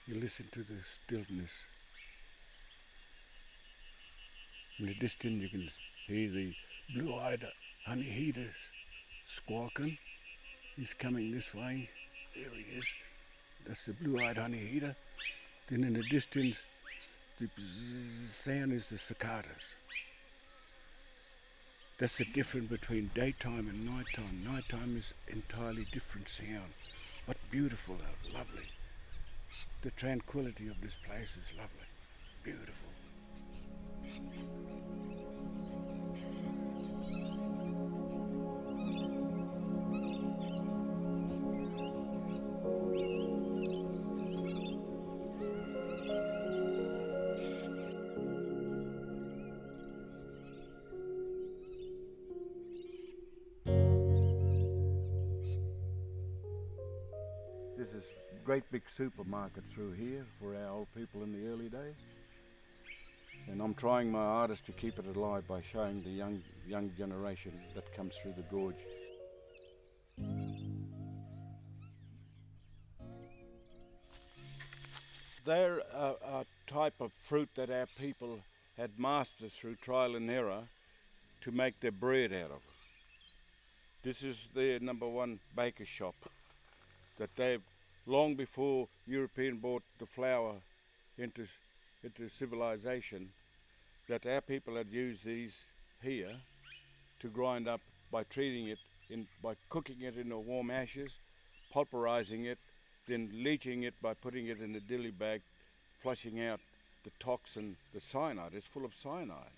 You listen to the stillness. In the distance you can hear the blue-eyed honeyheaters squawking. He's coming this way. There he is. That's the blue-eyed honeyheater. Then in the distance, the sound is the cicadas. That's the difference between daytime and nighttime. Nighttime is entirely different sound, but beautiful, lovely. The tranquility of this place is lovely, beautiful. This is a great big supermarket through here for our old people in the early days. And I'm trying my hardest to keep it alive by showing the young generation that comes through the gorge. They're a type of fruit that our people had mastered through trial and error to make their bread out of. This is their #1 baker shop that they, long before European brought the flour into civilization, that our people had used these here to grind up by treating it, by cooking it in the warm ashes, pulverizing it, then leaching it by putting it in a dilly bag, flushing out the toxin, the cyanide. It's full of cyanide.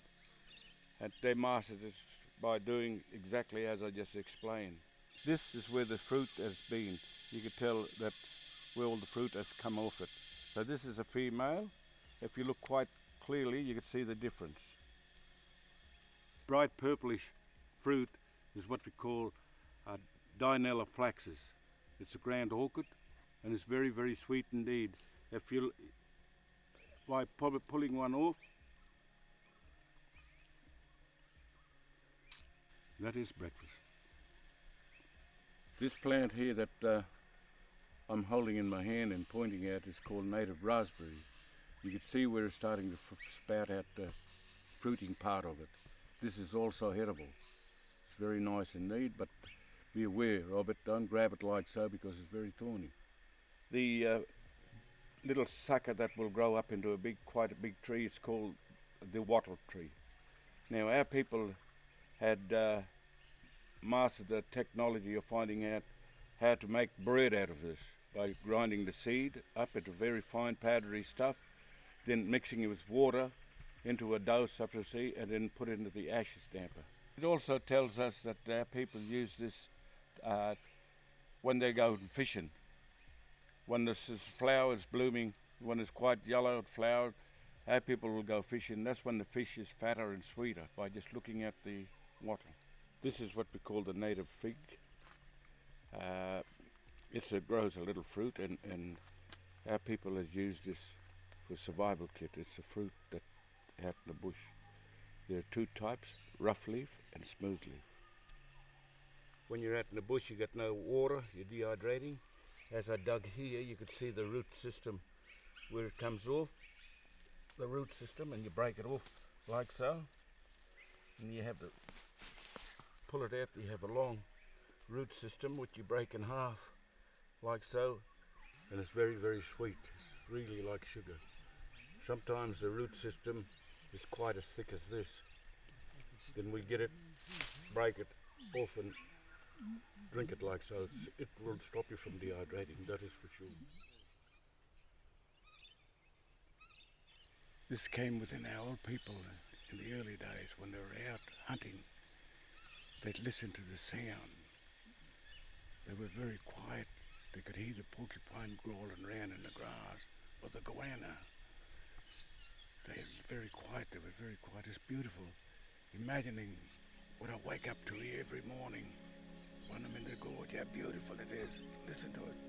And they mastered it by doing exactly as I just explained. This is where the fruit has been. You can tell that's where all the fruit has come off it. So this is a female. If you look quite clearly, you can see the difference. Bright purplish fruit is what we call Dinella flaccus. It's a grand orchid and it's very, very sweet indeed. If you, by pulling one off, that is breakfast. This plant here that I'm holding in my hand and pointing at is called native raspberry. You can see where it's starting to spout out the fruiting part of it. This is also edible. It's very nice indeed, but be aware of it. Don't grab it like so because it's very thorny. The little sucker that will grow up into quite a big tree is called the wattle tree. Now our people had mastered the technology of finding out how to make bread out of this by grinding the seed up into very fine powdery stuff, then mixing it with water into a dough substance and then put it into the ashes damper. It also tells us that our people use this when they go fishing. When this flower is blooming, when it's quite yellow flowered, our people will go fishing. That's when the fish is fatter and sweeter, by just looking at the wattle. This is what we call the native fig. It grows a little fruit, and our people has used this for survival kit. It's a fruit that out in the bush. There are two types, rough leaf and smooth leaf. When you're out in the bush, you got no water, you're dehydrating. As I dug here, you could see the root system where it comes off, the root system, and you break it off like so. And you have to pull it out, you have a long root system which you break in half like so, and it's very, very sweet. It's really like sugar. Sometimes the root system is quite as thick as this. Then we get it, break it off and drink it like so. It will stop you from dehydrating, that is for sure. This came within our old people in the early days when they were out hunting. They'd listen to the sound. They were very quiet. They could hear the porcupine crawling around in the grass, or the goanna. They're very quiet. They were very quiet. It's beautiful. Imagining what I wake up to here every morning when I'm in the gorge. How beautiful it is. Listen to it.